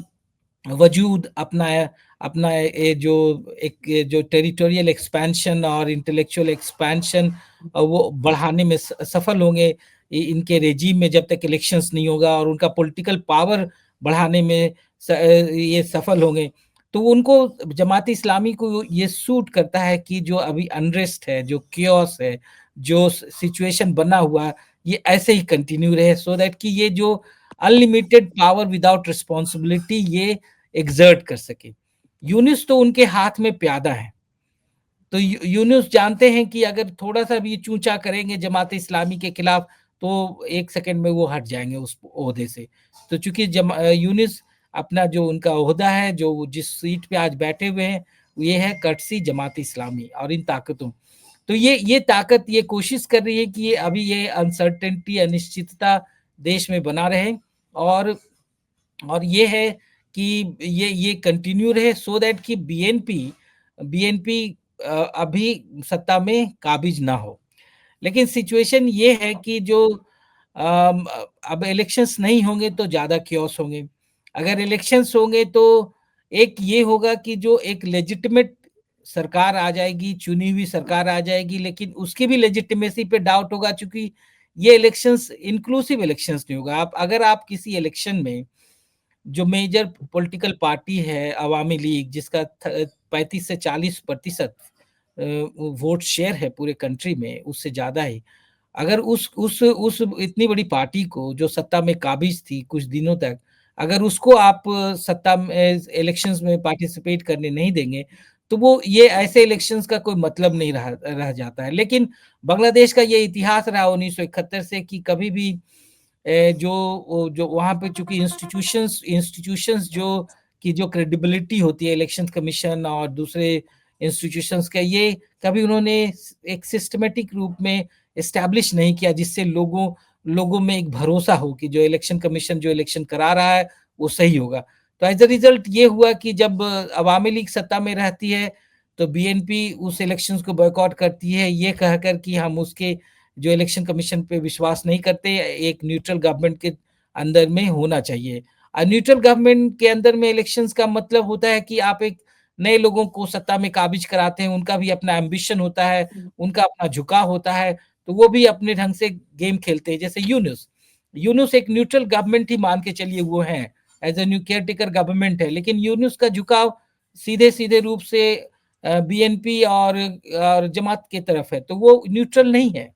वजूद, अपना अपना ये जो एक जो टेरिटोरियल एक्सपेंशन और इंटेलेक्चुअल एक्सपेंशन वो बढ़ाने में सफल होंगे इनके रेजीम में, जब तक इलेक्शंस नहीं होगा, और उनका पॉलिटिकल पावर बढ़ाने में ये सफल होंगे। तो उनको जमात इस्लामी को ये सूट करता है कि जो अभी अनरेस्ट है, जो कियोस है, जो सिचुएशन बना हुआ है, ये ऐसे ही कंटिन्यू रहे, सो दैट कि ये जो अनलिमिटेड पावर विदाउट रिस्पॉन्सिबिलिटी ये एग्जर्ट कर सके। यूनुस तो उनके हाथ में प्यादा है, तो यूनुस जानते हैं कि अगर थोड़ा सा भी चूंचा करेंगे जमात इस्लामी के खिलाफ तो एक सेकंड में वो हट जाएंगे उस ओहदे से। तो चूंकि यूनुस अपना जो उनका ओहदा है, जो जिस सीट पे आज बैठे हुए हैं, ये है कर्टसी जमात इस्लामी और इन ताकतों। तो ये ताकत ये कोशिश कर रही है कि ये अभी ये अनसर्टेनिटी, अनिश्चितता देश में बना रहे, और ये है कि ये कंटिन्यू रहे, सो दैट कि बीएनपी अभी सत्ता में काबिज ना हो। लेकिन सिचुएशन ये है कि जो अब इलेक्शंस नहीं होंगे तो ज्यादा क्योस होंगे। अगर इलेक्शंस होंगे तो एक ये होगा कि जो एक लेजिटिमेट सरकार आ जाएगी, चुनी हुई सरकार आ जाएगी, लेकिन उसकी भी लेजिटिमेसी पे डाउट होगा, क्योंकि ये इलेक्शंस इंक्लूसिव इलेक्शंस नहीं होगा। आप अगर किसी इलेक्शन में जो मेजर पॉलिटिकल पार्टी है अवामी लीग, जिसका 35 से 40% वोट शेयर है पूरे कंट्री में, उससे ज्यादा ही, अगर उस इतनी बड़ी पार्टी को जो सत्ता में काबिज थी कुछ दिनों तक, अगर उसको आप सत्ता में इलेक्शंस में पार्टिसिपेट करने नहीं देंगे, तो वो ये ऐसे इलेक्शंस का कोई मतलब नहीं रह जाता है। लेकिन बांग्लादेश का ये इतिहास रहा 1971 से कि कभी भी जो वहां पे चूंकि इंस्टीट्यूशंस जो क्रेडिबिलिटी होती है, इलेक्शन कमीशन और दूसरे इंस्टीट्यूशंस का, ये कभी उन्होंने एक सिस्टमेटिक रूप में एस्टैब्लिश नहीं किया, जिससे लोगों में एक भरोसा हो कि जो इलेक्शन कमीशन जो इलेक्शन करा रहा है वो सही होगा। तो एज अ रिजल्ट ये हुआ कि जब अवामी लीग सत्ता में रहती है तो बीएनपी उस इलेक्शंस को बॉयकॉट करती है, ये कहकर कि हम उसके जो इलेक्शन कमीशन पे विश्वास नहीं करते, एक न्यूट्रल गवर्नमेंट के अंदर में होना चाहिए। और न्यूट्रल गवर्नमेंट के अंदर में इलेक्शंस का मतलब होता है कि आप एक नए लोगों को सत्ता में काबिज कराते हैं, उनका भी अपना एम्बिशन होता है, उनका अपना झुकाव होता है, तो वो भी अपने ढंग से गेम खेलते हैं। जैसे यूनुस एक न्यूट्रल गवर्नमेंट ही मान के चलिए वो है, as a new care taker government है, लेकिन यूनुस का झुकाव सीधे सीधे रूप से बीएनपी और जमात की तरफ है, तो वो न्यूट्रल नहीं है।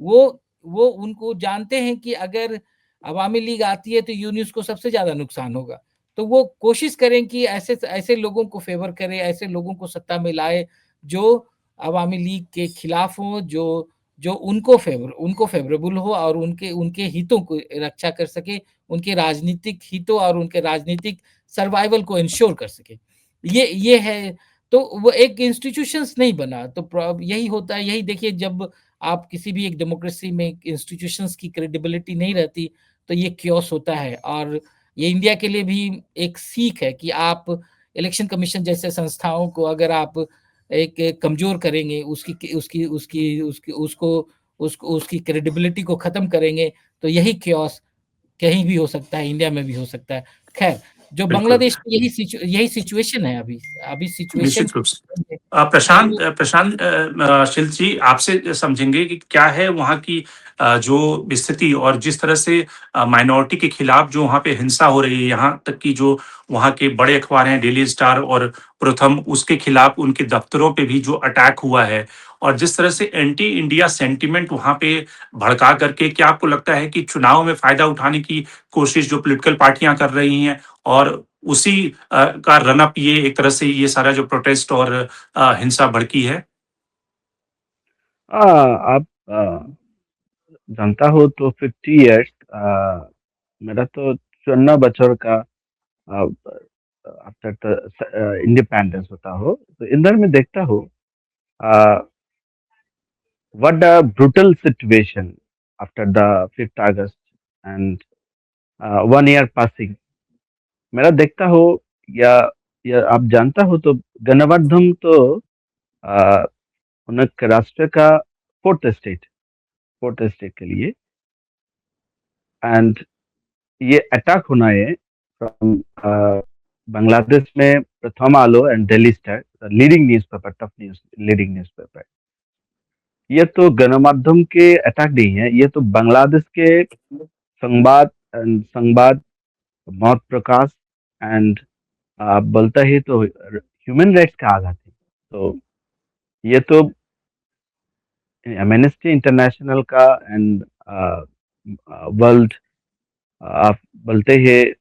वो उनको जानते हैं कि अगर अवामी लीग आती है तो यूनुस को सबसे ज्यादा नुकसान होगा, तो वो कोशिश करें कि ऐसे ऐसे लोगों को फेवर करे, ऐसे लोगों को सत्ता में लाए जो अवामी लीग के खिलाफ हो, जो जो उनको फेवरेबल हो और उनके उनके हितों को रक्षा कर सके, उनके राजनीतिक हितों और उनके राजनीतिक सर्वाइवल को इंश्योर कर सके। ये है, तो वो एक इंस्टीट्यूशंस नहीं बना, तो यही होता है। यही देखिए, जब आप किसी भी एक डेमोक्रेसी में इंस्टीट्यूशंस की क्रेडिबिलिटी नहीं रहती तो ये क्योस होता है। और ये इंडिया के लिए भी एक सीख है कि आप इलेक्शन कमीशन जैसे संस्थाओं को अगर आप एक कमजोर करेंगे, उसकी क्रेडिबिलिटी को खत्म करेंगे, तो यही क्योस कहीं भी हो सकता है, इंडिया में भी हो सकता है। खैर, जो बिल्कुल। बांग्लादेश में यही सिचुएशन है अभी सिचुएशन। निश्चित रूप से। प्रशांत शिल्प जी, आपसे समझेंगे कि क्या है वहाँ की जो स्थिति, और जिस तरह से माइनॉरिटी के खिलाफ जो वहाँ पे हिंसा हो रही है, यहाँ तक कि जो वहाँ के बड़े अखबार हैं डेली स्टार और प्रथम, उसके खिलाफ उनके दफ्तरों पे भी जो अटैक हुआ है, और जिस तरह से एंटी इंडिया सेंटिमेंट वहाँ पे भड़का करके, क्या आपको लगता है कि चुनाव में फायदा उठाने की कोशिश जो पॉलिटिकल पार्टियां कर रही हैं, और उसी का रन अप ये एक तरह से ये सारा जो प्रोटेस्ट और हिंसा भड़की है? आप जानता हो तो 50 इयर्स मेरा तो 54 बছর का आफ्टर इंडिपेंडेंस होता हो, तो इधर में देखता हो what a brutal situation after the 5th August and 1 year passing. मेरा देखता हो या आप जानता हो तो गणमाध्यम तो अ, उनके राष्ट्र का फोर्थ स्टेट के लिए एंड ये अटैक होना है फ्रॉम बांग्लादेश में Prothom Alo and Daily Star leading newspaper top news leading newspaper ये तो गणमाध्यम के अटैक नहीं है ये तो बांग्लादेश के संवाद मौत प्रकाश एंड बोलता ही तो ह्यूमन राइट्स का आघात है तो ये तो एमनेस्टी इंटरनेशनल का एंड वर्ल्ड आप बोलते हैं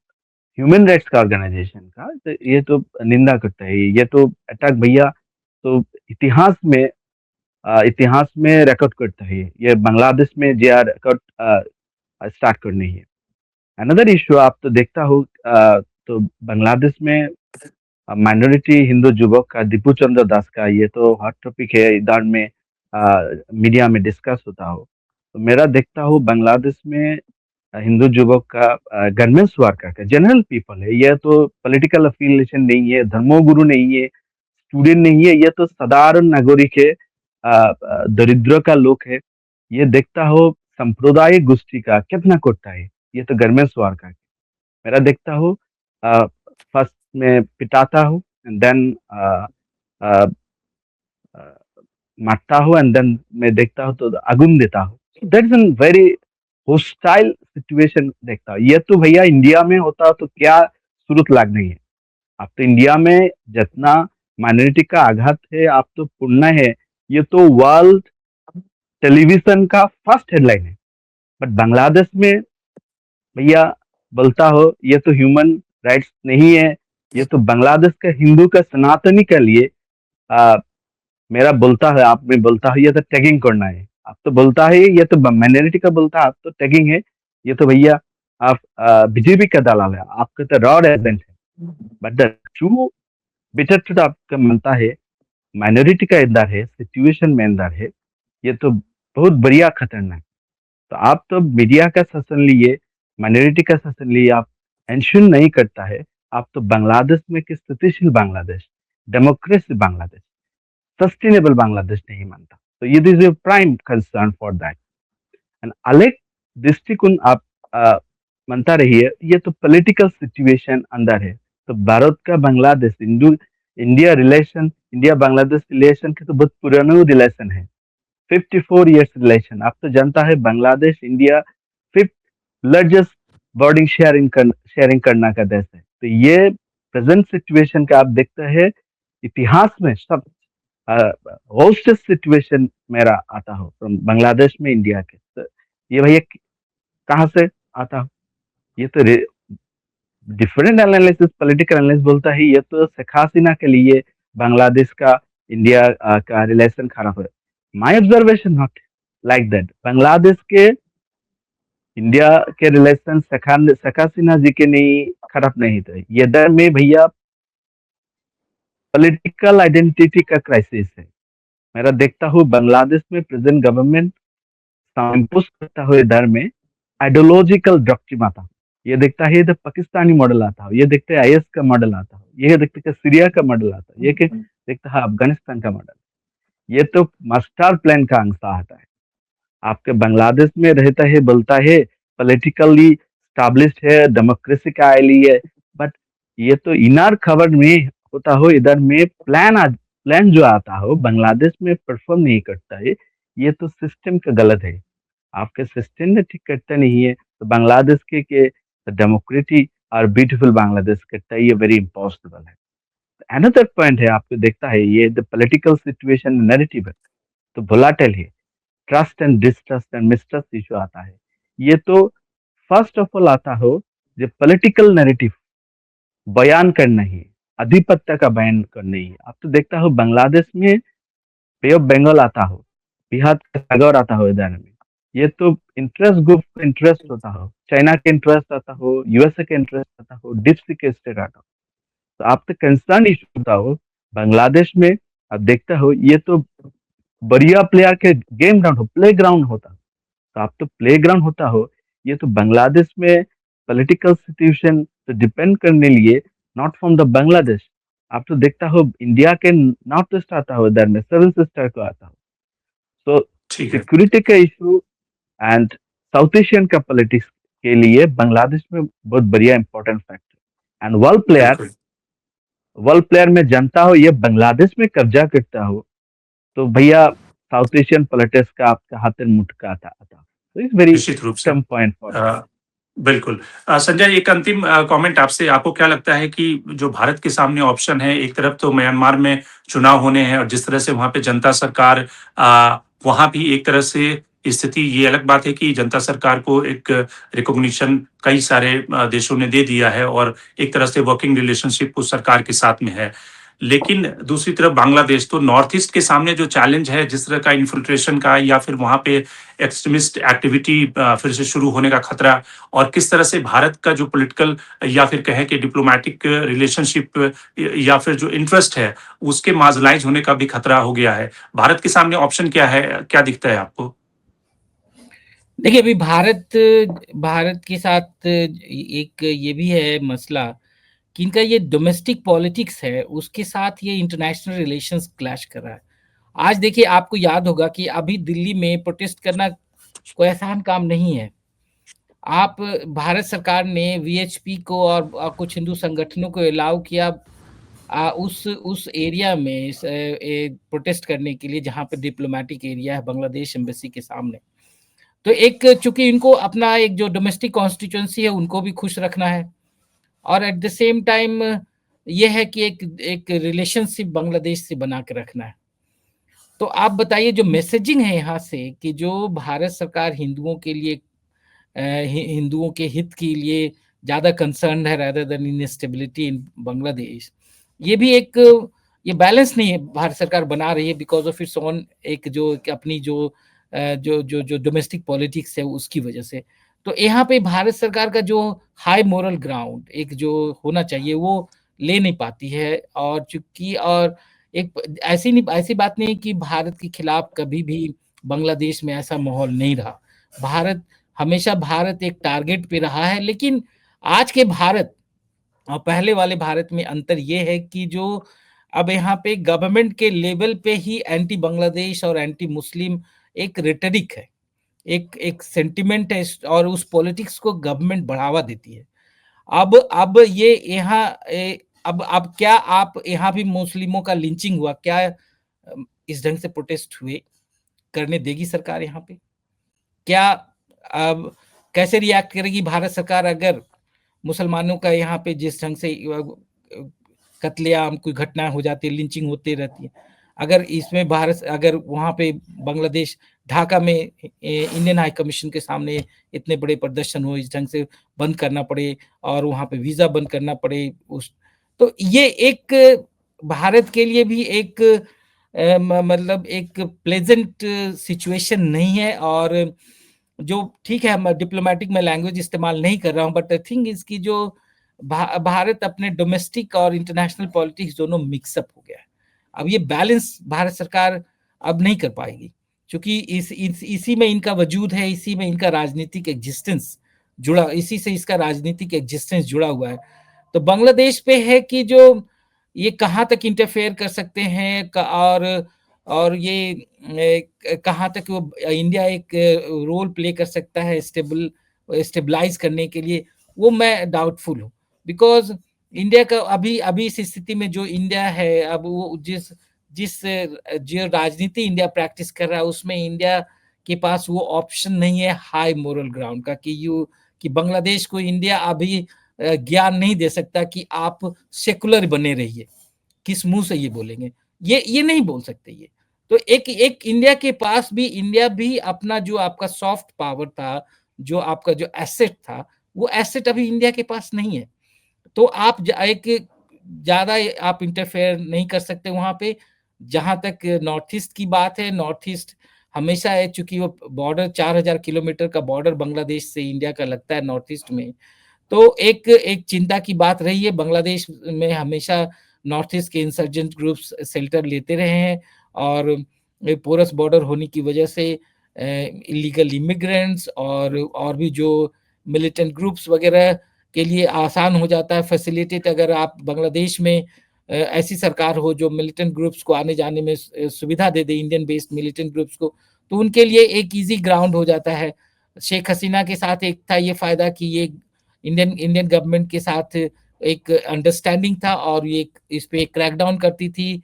ह्यूमन राइट्स का ऑर्गेनाइजेशन का तो ये तो निंदा करता है ये तो अटैक भैया तो इतिहास में रिकॉर्ड करता है ये बांग्लादेश में जे आर रिकॉर्ड स्टार्ट करनी है अनदर इशू आप तो देखता हो तो बांग्लादेश में माइनॉरिटी हिंदू युवक का दीपू चंद्र दास का ये तो हॉट टॉपिक है इधर में मीडिया में डिस्कस होता हो तो मेरा देखता हो बांग्लादेश में हिंदू युवक का गवर्नमेंट वर्कर का जनरल पीपल है यह तो पॉलिटिकल अफिलिएशन नहीं है धर्मगुरु नहीं है स्टूडेंट नहीं है यह तो साधारण नागरिक है दरिद्र का लोग है ये देखता हो सांप्रदायिक गोष्ठी का कितना कोटा है ये तो गवर्नमेंट वर्कर मेरा देखता हो फर्स्ट में पिटाता हूँ एंड देन मारता हूँ एंड देन मैं देखता हूँ तो आगुन देता हूँ that is an very hostile situation देखता हूँ ये तो भैया इंडिया में होता तो क्या सूरत लाग नहीं है आप तो इंडिया में जितना माइनॉरिटी का आघात है आप तो पुण्य है ये तो वर्ल्ड टेलीविजन का फर्स्ट हेडलाइन है बट बांग्लादेश में भैया बोलता हो ये तो ह्यूमन राइट्स नहीं है ये तो बांग्लादेश का हिंदू का सनातनी के लिए मेरा बोलता है आप में बोलता है ये तो टैगिंग करना है आप तो बोलता है ये तो माइनॉरिटी का बोलता है आप तो टैगिंग है ये तो भैया आप बीजेपी का दलाल है आपका तो रॉ एजेंट है but the true bitter truth आपका मानता है माइनॉरिटी का अंदर है सिचुएशन में अंदर है ये तो बहुत बढ़िया खतरनाक तो आप तो मीडिया का शासन लिए माइनॉरिटी का शासन लिए आप एंश्योर नहीं करता है आप तो बांग्लादेश में कि स्थितिशील बांग्लादेश डेमोक्रेसी बांग्लादेश सस्टेनेबल बांग्लादेश नहीं मानता तो ये is a prime concern for that and अलग दृष्टिकोण आप मानता रहिए ये तो पॉलिटिकल सिचुएशन अंदर है तो भारत का बांग्लादेश इंडिया बांग्लादेश रिलेशन के तो बहुत पुराना रिलेशन है 54 years रिलेशन आप तो जानता है Bangladesh India 5th largest boarding sharing करना का देश है तो ये प्रेजेंट सिचुएशन का आप देखते हैं इतिहास में सब होस्टेस्ट सिचुएशन मेरा आता हो फ्रॉम बांग्लादेश में इंडिया के तो ये भैया कहाँ से आता हो ये तो डिफरेंट एनालिसिस पॉलिटिकल एनालिसिस बोलता है ये तो शेख हसीना के लिए बांग्लादेश का इंडिया का रिलेशन खराब है my observation not like that Bangladesh के इंडिया के रिलेशन शेख हसीना जी के नहीं खराब नहीं थे ये दर में भैया पॉलिटिकल आइडेंटिटी का क्राइसिस है मेरा देखता हूँ बांग्लादेश में प्रेजेंट गवर्नमेंट इम्पोज करता हुए दर में आइडियोलॉजिकल डॉक्ट्रिन आता ये देखता है तो पाकिस्तानी मॉडल आता हो ये देखते हैं आईएस का मॉडल आता हो ये देखते हैं सीरिया का मॉडल आता है ये देखता है अफगानिस्तान का मॉडल ये तो मास्टर प्लान का अंश आता है आपके बांग्लादेश में रहता है बोलता है पॉलिटिकली स्टैब्लिश्ड है डेमोक्रेसी का आयली है बट ये तो इनार खबर में होता हो इधर में प्लान जो आता हो बांग्लादेश में परफॉर्म नहीं करता है ये तो सिस्टम का गलत है आपके सिस्टम ने ठीक करता नहीं है तो बांग्लादेश के डेमोक्रेसी और ब्यूटीफुल बांग्लादेश करता है ये वेरी इम्पॉसिबल है अनदर पॉइंट है आपको देखता है ये द पॉलिटिकल सिचुएशन नैरेटिव है तो वोलाटाइल है trust and distrust and mistrust issue आता है ये तो फर्स्ट ऑफ ऑल आता हो जो पॉलिटिकल नैरेटिव बयान करना ही आधिपत्य का बयान करना ही आप तो देखता हो बांग्लादेश में बे ऑफ बंगाल आता हो बिहार का सागर आता हो इधर में ये तो इंटरेस्ट ग्रुप का इंटरेस्ट होता हो चाइना के इंटरेस्ट आता हो यूएसए के इंटरेस्ट आता हो डीप सी के स्टेट आता हो तो आप तो कंसर्न इशू होता हो बांग्लादेश में आप देखता हो ये तो बढ़िया प्लेयर के गेम ग्राउंड हो प्ले ग्राउंड होता तो आप तो प्ले ग्राउंड होता हो ये तो बांग्लादेश में पॉलिटिकल सिचुएशन तो डिपेंड करने लिए नॉट फ्रॉम द बांग्लादेश। आप तो देखता हो इंडिया के नॉर्थ ईस्ट आता हो, इधर में सेवन सिस्टर को आता हो। तो ठीक है। सिक्योरिटी का इशू एंड साउथ एशियन का पॉलिटिक्स के लिए बांग्लादेश में बहुत बढ़िया इंपॉर्टेंट फैक्टर। एंड बिल्कुल। वर्ल्ड प्लेयर में जानता हो ये बांग्लादेश में कब्जा करता हो तो भैया साउथ एशियन पॉलिटिक्स का आपका हाथ मुटका था। तो इट्स वेरी निश्चित रूप से। सम पॉइंट फॉर बिल्कुल। संजय, एक अंतिम कमेंट आपसे। आपको क्या लगता है कि जो भारत के सामने ऑप्शन है, एक तरफ तो म्यांमार में चुनाव होने हैं और जिस तरह से वहाँ पे जनता सरकार, वहाँ भी एक तरह से स्थिति ये अलग बात है कि जनता सरकार को एक रिकॉग्निशन कई सारे देशों ने दे दिया है और एक तरह से वर्किंग रिलेशनशिप उस सरकार के साथ में है। लेकिन दूसरी तरफ बांग्लादेश, तो नॉर्थ ईस्ट के सामने जो चैलेंज है, जिस तरह का इन्फिल्ट्रेशन का या फिर वहाँ पे एक्सट्रीमिस्ट एक्टिविटी फिर से शुरू होने का खतरा, और किस तरह से भारत का जो पॉलिटिकल या फिर कहें कि डिप्लोमेटिक रिलेशनशिप या फिर जो इंटरेस्ट है, उसके मार्जिनलाइज होने का भी खतरा हो गया है। भारत के सामने ऑप्शन क्या है, क्या दिखता है आपको? देखिए, अभी भारत के साथ एक ये भी है मसला कि इनका ये डोमेस्टिक पॉलिटिक्स है, उसके साथ ये इंटरनेशनल रिलेशंस क्लैश कर रहा है। आज देखिए, आपको याद होगा कि अभी दिल्ली में प्रोटेस्ट करना कोई आसान काम नहीं है। आप भारत सरकार ने वीएचपी को और कुछ हिंदू संगठनों को अलाउ किया उस एरिया में प्रोटेस्ट करने के लिए जहाँ पे डिप्लोमेटिक एरिया है बांग्लादेश एम्बेसी के सामने। तो एक चूंकि इनको अपना एक जो डोमेस्टिक कॉन्स्टिट्यूएंसी है उनको भी खुश रखना है और एट द सेम टाइम ये है कि एक रिलेशनशिप बांग्लादेश से बना के रखना है। तो आप बताइए, जो मैसेजिंग है यहाँ से कि जो भारत सरकार हिंदुओं के लिए हिंदुओं के हित के लिए ज़्यादा कंसर्न है rather then in stability in Bangladesh, ये भी एक ये बैलेंस नहीं है भारत सरकार बना रही है बिकॉज ऑफ इट्स ओन एक जो अपनी जो जो जो जो डोमेस्टिक पॉलिटिक्स है उसकी वजह से। तो यहाँ पे भारत सरकार का जो हाई मोरल ग्राउंड एक जो होना चाहिए वो ले नहीं पाती है। और चूंकि और एक ऐसी बात नहीं कि भारत के खिलाफ कभी भी बांग्लादेश में ऐसा माहौल नहीं रहा। हमेशा भारत एक टारगेट पे रहा है, लेकिन आज के भारत और पहले वाले भारत में अंतर ये है कि जो अब यहाँ पे गवर्नमेंट के लेवल पे ही एंटी बांग्लादेश और एंटी मुस्लिम एक रेटरिक है, एक सेंटिमेंट है और उस पॉलिटिक्स को गवर्नमेंट बढ़ावा देती है। अब ये यहाँ अब क्या आप यहाँ भी मुस्लिमों का लिंचिंग हुआ, क्या इस ढंग से प्रोटेस्ट हुए करने देगी सरकार यहाँ पे? क्या अब कैसे रिएक्ट करेगी भारत सरकार अगर मुसलमानों का यहाँ पे जिस ढंग से कत्लेआम कोई घटना हो जाती है, लिंचिंग होती रहती है, अगर इसमें अगर वहाँ पे बांग्लादेश ढाका में इंडियन हाई कमीशन के सामने इतने बड़े प्रदर्शन हो, इस ढंग से बंद करना पड़े और वहाँ पे वीजा बंद करना पड़े, तो ये एक भारत के लिए भी एक मतलब एक प्लेजेंट सिचुएशन नहीं है। और जो ठीक है, मैं डिप्लोमेटिक में लैंग्वेज इस्तेमाल नहीं कर रहा हूँ, बट आई थिंक इसकी जो भारत अपने डोमेस्टिक और इंटरनेशनल पॉलिटिक्स दोनों मिक्सअप हो गया है। अब ये बैलेंस भारत सरकार अब नहीं कर पाएगी क्योंकि इसी में इनका वजूद है, इसी में इनका राजनीतिक एग्जिस्टेंस जुड़ा, इसी से इसका राजनीतिक एग्जिस्टेंस जुड़ा हुआ है। तो बांग्लादेश पे है कि जो ये कहाँ तक इंटरफेयर कर सकते हैं और ये कहाँ तक वो इंडिया एक रोल प्ले कर सकता है स्टेबलाइज करने के लिए, वो मैं डाउटफुल हूँ। बिकॉज इंडिया का अभी इस स्थिति में जो इंडिया है, अब वो जिस जो राजनीति इंडिया प्रैक्टिस कर रहा है उसमें इंडिया के पास वो ऑप्शन नहीं है हाई मोरल ग्राउंड का कि बांग्लादेश को इंडिया अभी ज्ञान नहीं दे सकता कि आप सेकुलर बने रहिए। किस मुंह से ये बोलेंगे? ये नहीं बोल सकते ये। तो एक इंडिया भी अपना जो आपका सॉफ्ट पावर था, जो आपका जो एसेट था, वो एसेट अभी इंडिया के पास नहीं है। तो आप एक ज्यादा आप इंटरफेयर नहीं कर सकते वहां पे। जहां तक नॉर्थ ईस्ट की बात है, नॉर्थ ईस्ट हमेशा है, चूंकि वो बॉर्डर 4000 किलोमीटर का बॉर्डर बांग्लादेश से इंडिया का लगता है नॉर्थ ईस्ट में। तो एक चिंता की बात रही है, बांग्लादेश में हमेशा नॉर्थ ईस्ट के इंसर्जेंट ग्रुप्स शेल्टर लेते रहे हैं और पोरस बॉर्डर होने की वजह से इलीगल इमिग्रेंट्स और भी जो मिलिटेंट ग्रुप्स वगैरह के लिए आसान हो जाता है फैसिलिटेट, अगर आप बांग्लादेश में ऐसी सरकार हो जो मिलिटेंट ग्रुप्स को आने जाने में सुविधा दे दे, इंडियन बेस्ड मिलिटेंट ग्रुप्स को, तो उनके लिए एक इजी ग्राउंड हो जाता है। शेख हसीना के साथ एक था ये फायदा कि ये इंडियन गवर्नमेंट के साथ एक अंडरस्टैंडिंग था और ये इस पे क्रैकडाउन करती थी।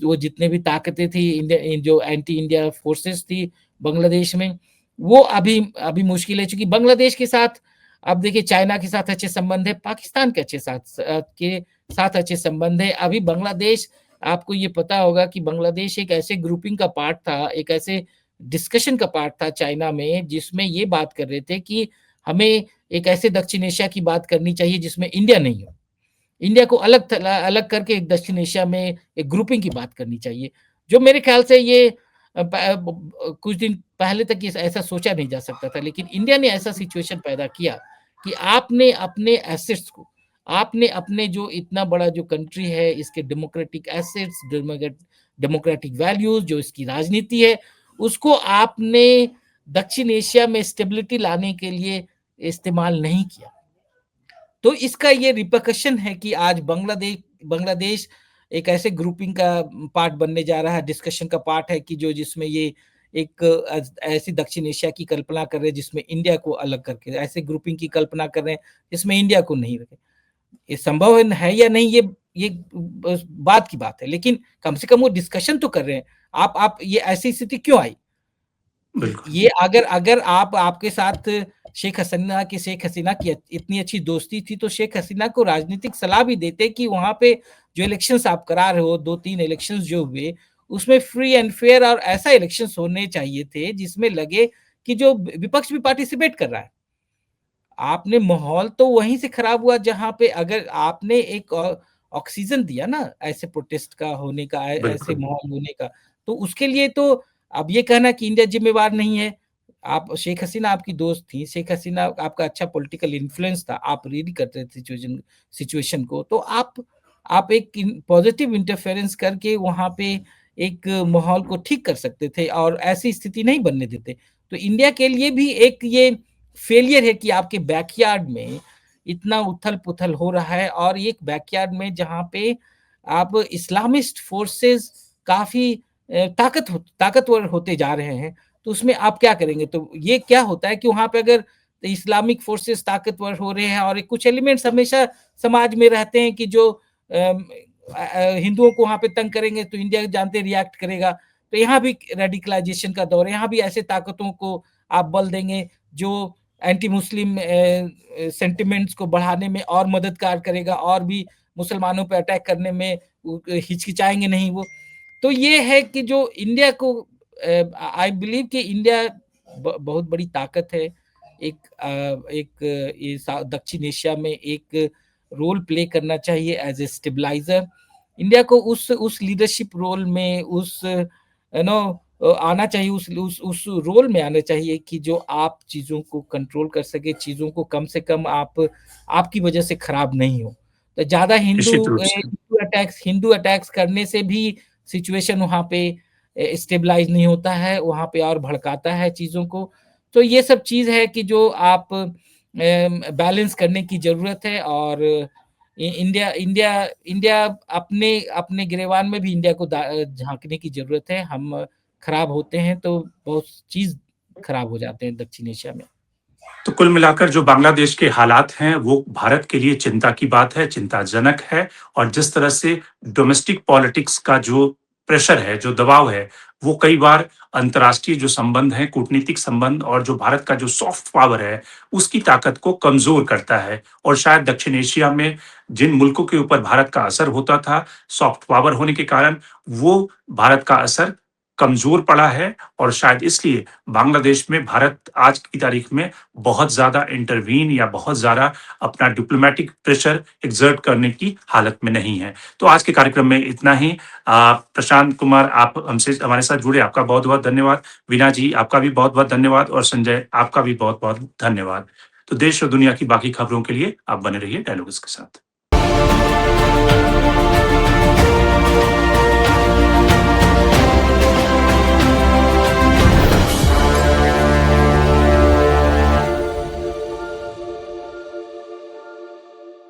वो जितने भी ताकतें थी इंडिया जो एंटी इंडिया फोर्सेस थी बांग्लादेश में, वो अभी मुश्किल है, क्योंकि बांग्लादेश के साथ अब देखिए चाइना के साथ अच्छे संबंध है, पाकिस्तान के साथ अच्छे संबंध है। अभी बांग्लादेश, आपको ये पता होगा कि बांग्लादेश एक ऐसे ग्रुपिंग का पार्ट था, एक ऐसे डिस्कशन का पार्ट था चाइना में, जिसमें ये बात कर रहे थे कि हमें एक ऐसे दक्षिण एशिया की बात करनी चाहिए जिसमें इंडिया नहीं हो। इंडिया को अलग करके एक दक्षिण एशिया में एक ग्रुपिंग की बात करनी चाहिए, जो मेरे ख्याल से ये कुछ दिन पहले तक ये ऐसा सोचा नहीं जा सकता था। लेकिन इंडिया ने ऐसा सिचुएशन पैदा किया कि आपने अपने एसेट्स को, आपने अपने जो इतना बड़ा जो कंट्री है, इसके डेमोक्रेटिक एसेट्स, डेमोक्रेटिक वैल्यूज, जो इसकी राजनीति है, उसको आपने दक्षिण एशिया में स्टेबिलिटी लाने के लिए इस्तेमाल नहीं किया। तो इसका ये रिपरकशन है कि आज बांग्लादेश एक ऐसे ग्रुपिंग का पार्ट बनने जा रहा है, डिस्कशन का पार्ट है कि जिसमें ये एक ऐसी दक्षिण एशिया की कल्पना कर रहे हैं जिसमें इंडिया को अलग करके, ऐसे ग्रुपिंग की कल्पना कर रहे हैं जिसमें इंडिया को नहीं रखे। ये संभव है या नहीं, ये बात की बात है, लेकिन कम से कम वो डिस्कशन तो कर रहे हैं। आप ये ऐसी स्थिति क्यों आई? ये अगर आपके साथ शेख हसीना की इतनी अच्छी दोस्ती थी, तो शेख हसीना को राजनीतिक सलाह भी देते कि वहां पे जो इलेक्शंस आप करा रहे हो, 2-3 इलेक्शंस जो हुए, उसमें फ्री एंड फेयर और ऐसा इलेक्शंस होने चाहिए थे जिसमें लगे कि जो विपक्ष भी पार्टिसिपेट कर रहा है। आपने माहौल तो वहीं से खराब हुआ जहां पे, अगर आपने एक ऑक्सीजन दिया ना ऐसे प्रोटेस्ट का होने का, ऐसे माहौल होने का, तो उसके लिए तो अब ये कहना कि इंडिया जिम्मेवार नहीं है। आप, शेख हसीना आपकी दोस्त थी, शेख हसीना आपका अच्छा पॉलिटिकल इन्फ्लुएंस था, आप रीड करते थे सिचुएशन को, तो आप एक पॉजिटिव इंटरफेरेंस करके वहां पे एक माहौल को ठीक कर सकते थे और ऐसी स्थिति नहीं बनने देते। तो इंडिया के लिए भी एक ये फेलियर है कि आपके बैकयार्ड में इतना उथल पुथल हो रहा है, और एक बैकयार्ड में जहां पे आप इस्लामिस्ट फोर्सेस काफी ताकतवर होते जा रहे हैं, तो उसमें आप क्या करेंगे? तो ये क्या होता है कि वहां पे अगर इस्लामिक फोर्सेस ताकतवर हो रहे हैं और कुछ एलिमेंट्स हमेशा समाज में रहते हैं कि जो हिंदुओं को वहां पे तंग करेंगे, तो इंडिया जानते रिएक्ट करेगा। तो यहाँ भी रेडिकलाइजेशन का दौर है, यहाँ भी ऐसे ताकतों को आप बल देंगे जो एंटी मुस्लिम सेंटिमेंट्स को बढ़ाने में और मददगार करेगा, और भी मुसलमानों पर अटैक करने में हिचकिचाएंगे नहीं वो। तो ये है कि जो इंडिया को, आई बिलीव कि इंडिया बहुत बड़ी ताकत है, एक दक्षिण एशिया में एक रोल प्ले करना चाहिए एज ए स्टेबलाइजर। इंडिया को उस लीडरशिप रोल में, उस आना चाहिए, उस रोल में आना चाहिए कि जो आप चीजों को कंट्रोल कर सके, चीजों को कम से कम आपकी वजह से खराब नहीं हो। तो ज्यादा हिंदू अटैक्स करने से भी सिचुएशन वहां पे स्टेबलाइज नहीं होता है, वहां पे और भड़काता है चीजों को। तो ये सब चीज है कि जो आप बैलेंस करने की जरूरत है, और इंडिया अपने गिरेबान में भी इंडिया को झांकने की जरूरत है। हम खराब होते हैं तो बहुत चीज खराब हो जाते हैं दक्षिण एशिया में। तो कुल मिलाकर जो बांग्लादेश के हालात हैं वो भारत के लिए चिंता की बात है, चिंताजनक है, और जिस तरह से डोमेस्टिक पॉलिटिक्स का जो प्रेशर है, जो दबाव है, वो कई बार अंतर्राष्ट्रीय जो संबंध हैं, कूटनीतिक संबंध, और जो भारत का जो सॉफ्ट पावर है, उसकी ताकत को कमजोर करता है। और शायद दक्षिण एशिया में जिन मुल्कों के ऊपर भारत का असर होता था, सॉफ्ट पावर होने के कारण वो भारत का असर कमजोर पड़ा है, और शायद इसलिए बांग्लादेश में भारत आज की तारीख में बहुत ज्यादा इंटरवीन या बहुत ज्यादा अपना डिप्लोमेटिक प्रेशर एक्सर्ट करने की हालत में नहीं है। तो आज के कार्यक्रम में इतना ही। प्रशांत कुमार, आप हमसे हमारे साथ जुड़े, आपका बहुत बहुत धन्यवाद। वीना जी, आपका भी बहुत बहुत धन्यवाद, और संजय, आपका भी बहुत बहुत धन्यवाद। तो देश और दुनिया की बाकी खबरों के लिए आप बने रहिए डायलॉग्स के साथ।